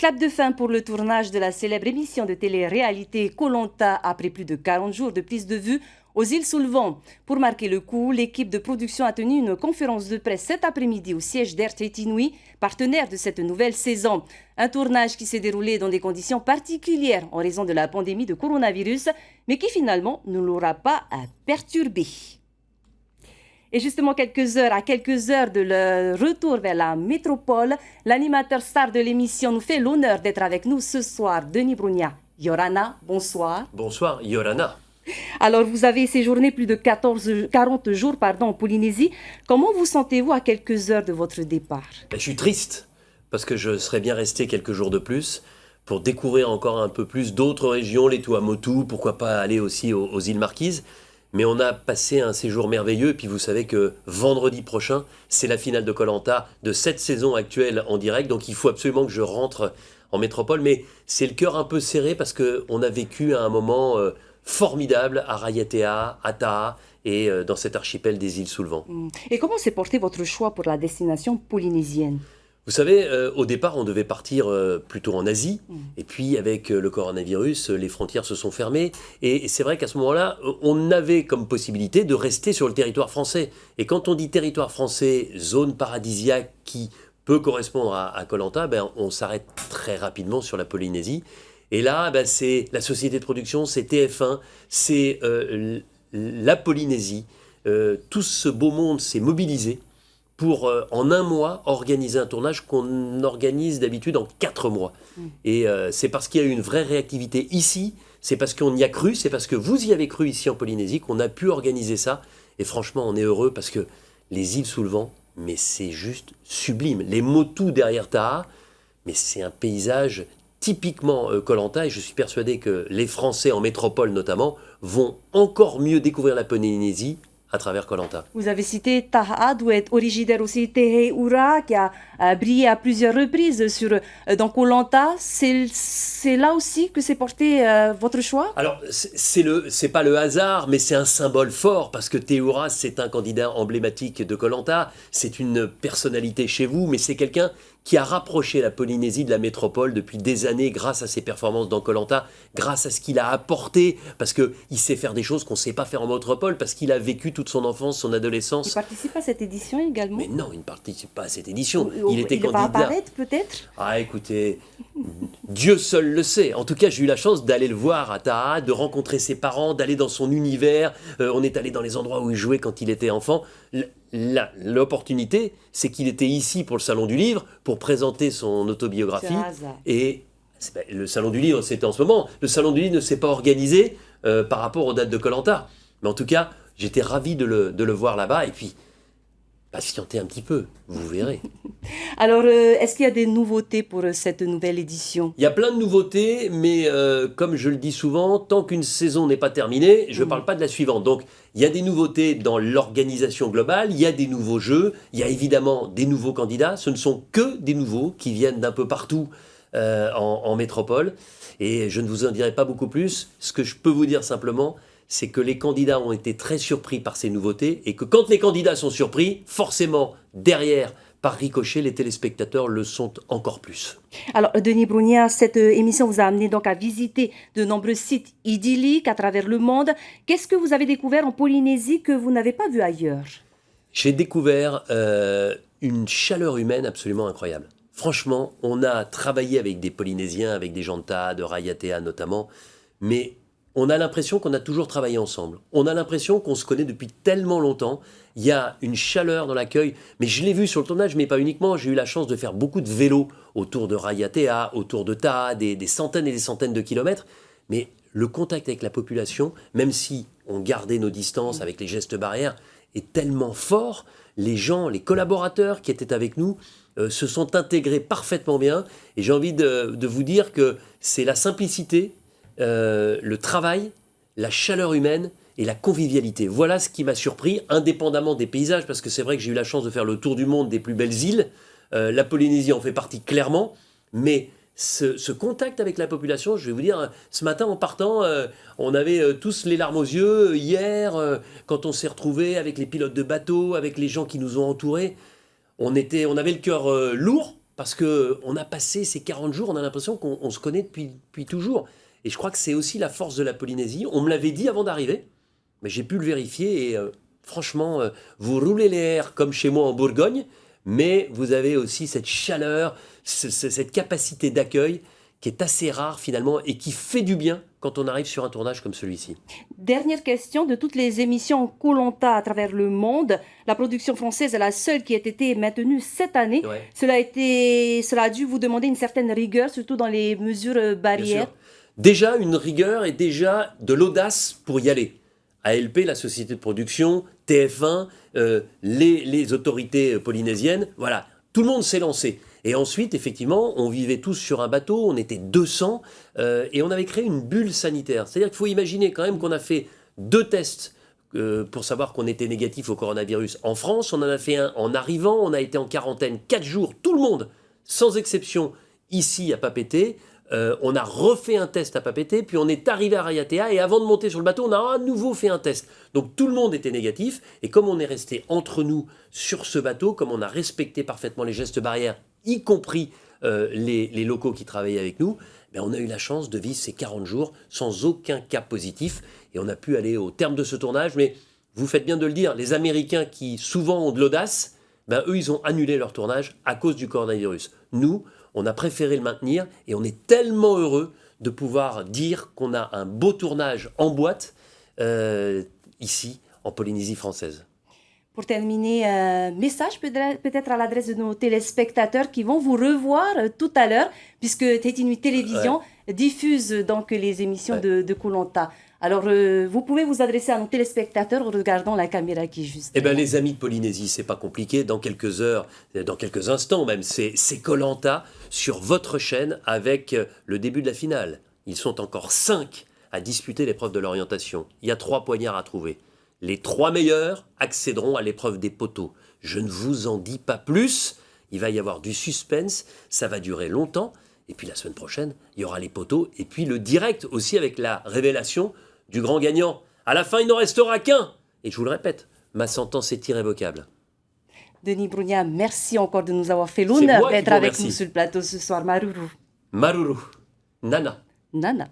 Clap de fin pour le tournage de la célèbre émission de télé-réalité Koh Lanta après plus de 40 jours de prise de vue aux îles sous le vent. Pour marquer le coup, l'équipe de production a tenu une conférence de presse cet après-midi au siège d'RTT Inouï, partenaire de cette nouvelle saison. Un tournage qui s'est déroulé dans des conditions particulières en raison de la pandémie de coronavirus, mais qui finalement ne l'aura pas perturbé. Et justement, à quelques heures de leur retour vers la métropole, l'animateur star de l'émission nous fait l'honneur d'être avec nous ce soir. Denis Brugna. Yorana, bonsoir. Bonsoir, Yorana. Alors, vous avez séjourné plus de 40 jours en Polynésie. Comment vous sentez-vous à quelques heures de votre départ? Je suis triste, parce que je serais bien resté quelques jours de plus pour découvrir encore un peu plus d'autres régions, les Tuamotu, pourquoi pas aller aussi aux îles Marquises. Mais on a passé un séjour merveilleux, et puis vous savez que vendredi prochain, c'est la finale de Koh Lanta de cette saison actuelle en direct, donc il faut absolument que je rentre en métropole, mais c'est le cœur un peu serré parce qu'on a vécu un moment formidable à Raiatea, à Taha et dans cet archipel des îles sous le vent. Et comment s'est porté votre choix pour la destination polynésienne? Vous savez, au départ, on devait partir plutôt en Asie, et puis avec le coronavirus, les frontières se sont fermées, et c'est vrai qu'à ce moment-là, on avait comme possibilité de rester sur le territoire français. Et quand on dit territoire français, zone paradisiaque qui peut correspondre à Koh Lanta, on s'arrête très rapidement sur la Polynésie. Et là, c'est la société de production, c'est TF1, c'est la Polynésie. Tout ce beau monde s'est mobilisé pour, en un mois, organiser un tournage qu'on organise d'habitude en 4 mois. Et c'est parce qu'il y a eu une vraie réactivité ici, c'est parce qu'on y a cru, c'est parce que vous y avez cru ici en Polynésie qu'on a pu organiser ça. Et franchement, on est heureux parce que les îles sous le vent, mais c'est juste sublime. Les Motus derrière Taha, mais c'est un paysage typiquement Koh Lanta, et je suis persuadé que les Français en métropole notamment vont encore mieux découvrir la Polynésie à travers Koh Lanta. Vous avez cité Taha, d'où est originaire aussi Tehe Ura, qui a brillé à plusieurs reprises dans Koh Lanta. C'est là aussi que s'est porté votre choix? Alors, c'est pas le hasard, mais c'est un symbole fort, parce que Tehe Ura, c'est un candidat emblématique de Koh Lanta, c'est une personnalité chez vous, mais c'est quelqu'un qui a rapproché la Polynésie de la métropole depuis des années grâce à ses performances dans Koh Lanta, grâce à ce qu'il a apporté, parce qu'il sait faire des choses qu'on ne sait pas faire en métropole, parce qu'il a vécu toute son enfance, son adolescence. Il participe à cette édition également? Mais non, il ne participe pas à cette édition. Il était candidat. Va apparaître peut-être? Ah, écoutez, Dieu seul le sait. En tout cas, j'ai eu la chance d'aller le voir à Taha, de rencontrer ses parents, d'aller dans son univers. On est allé dans les endroits où il jouait quand il était enfant. L'opportunité, c'est qu'il était ici pour le Salon du Livre, pour présenter son autobiographie. Et le Salon du Livre, c'était en ce moment. Le Salon du Livre ne s'est pas organisé par rapport aux dates de Koh Lanta. Mais en tout cas, j'étais ravi de le voir là-bas. Et puis, patientez un petit peu, vous verrez. Alors, est-ce qu'il y a des nouveautés pour cette nouvelle édition? Il y a plein de nouveautés, mais comme je le dis souvent, tant qu'une saison n'est pas terminée, je ne parle pas de la suivante. Donc, il y a des nouveautés dans l'organisation globale, il y a des nouveaux jeux, il y a évidemment des nouveaux candidats. Ce ne sont que des nouveaux qui viennent d'un peu partout en métropole. Et je ne vous en dirai pas beaucoup plus. Ce que je peux vous dire simplement, c'est que les candidats ont été très surpris par ces nouveautés et que quand les candidats sont surpris, forcément, derrière, par ricochet, les téléspectateurs le sont encore plus. Alors, Denis Brugna, cette émission vous a amené donc à visiter de nombreux sites idylliques à travers le monde. Qu'est-ce que vous avez découvert en Polynésie que vous n'avez pas vu ailleurs? J'ai découvert une chaleur humaine absolument incroyable. Franchement, on a travaillé avec des Polynésiens, avec des gens de Taha, de Raiatea notamment, mais on a l'impression qu'on a toujours travaillé ensemble. On a l'impression qu'on se connaît depuis tellement longtemps. Il y a une chaleur dans l'accueil. Mais je l'ai vu sur le tournage, mais pas uniquement. J'ai eu la chance de faire beaucoup de vélo autour de Raiatea, autour de Taha, des centaines et des centaines de kilomètres. Mais le contact avec la population, même si on gardait nos distances avec les gestes barrières, est tellement fort. Les gens, les collaborateurs qui étaient avec nous se sont intégrés parfaitement bien. Et j'ai envie de vous dire que c'est la simplicité, le travail, la chaleur humaine et la convivialité. Voilà ce qui m'a surpris, indépendamment des paysages, parce que c'est vrai que j'ai eu la chance de faire le tour du monde des plus belles îles. La Polynésie en fait partie clairement, mais ce contact avec la population, je vais vous dire, ce matin en partant, on avait tous les larmes aux yeux. Hier, quand on s'est retrouvés avec les pilotes de bateau, avec les gens qui nous ont entourés, on avait le cœur lourd, parce qu'on a passé ces 40 jours, on a l'impression qu'on se connaît depuis toujours. Et je crois que c'est aussi la force de la Polynésie. On me l'avait dit avant d'arriver, mais j'ai pu le vérifier. Et franchement, vous roulez les airs comme chez moi en Bourgogne, mais vous avez aussi cette chaleur, cette capacité d'accueil qui est assez rare finalement et qui fait du bien quand on arrive sur un tournage comme celui-ci. Dernière question, de toutes les émissions koh à travers le monde, la production française est la seule qui ait été maintenue cette année. Ouais. Cela a dû vous demander une certaine rigueur, surtout dans les mesures Bien barrières. sûr. Déjà une rigueur et déjà de l'audace pour y aller. ALP, la société de production, TF1, les autorités polynésiennes, voilà, tout le monde s'est lancé. Et ensuite, effectivement, on vivait tous sur un bateau, on était 200, et on avait créé une bulle sanitaire. C'est-à-dire qu'il faut imaginer quand même qu'on a fait 2 tests pour savoir qu'on était négatif au coronavirus en France. On en a fait un en arrivant, on a été en quarantaine 4 jours, tout le monde, sans exception, ici à Papeete. On a refait un test à Papeete, puis on est arrivé à Raiatea, et avant de monter sur le bateau, on a à nouveau fait un test. Donc tout le monde était négatif, et comme on est resté entre nous sur ce bateau, comme on a respecté parfaitement les gestes barrières, y compris les locaux qui travaillaient avec nous, ben on a eu la chance de vivre ces 40 jours sans aucun cas positif, et on a pu aller au terme de ce tournage. Mais vous faites bien de le dire, les Américains qui souvent ont de l'audace, ben eux ils ont annulé leur tournage à cause du coronavirus. Nous, on a préféré le maintenir, et on est tellement heureux de pouvoir dire qu'on a un beau tournage en boîte ici en Polynésie française. Pour terminer, un message peut-être à l'adresse de nos téléspectateurs qui vont vous revoir tout à l'heure, puisque Tétinui Télévision diffuse donc les émissions de koh lanta. Alors, vous pouvez vous adresser à nos téléspectateurs en regardant la caméra qui est juste. Eh bien, les amis de Polynésie, c'est pas compliqué. Dans quelques heures, dans quelques instants même, c'est koh lanta sur votre chaîne avec le début de la finale. Ils sont encore 5 à disputer l'épreuve de l'orientation. Il y a 3 poignards à trouver. Les 3 meilleurs accéderont à l'épreuve des poteaux. Je ne vous en dis pas plus. Il va y avoir du suspense. Ça va durer longtemps. Et puis la semaine prochaine, il y aura les poteaux. Et puis le direct aussi avec la révélation du grand gagnant. À la fin, il n'en restera qu'un. Et je vous le répète, ma sentence est irrévocable. Denis Brugna, merci encore de nous avoir fait l'honneur d'être avec nous sur le plateau ce soir. Maruru. Maruru. Nana. Nana.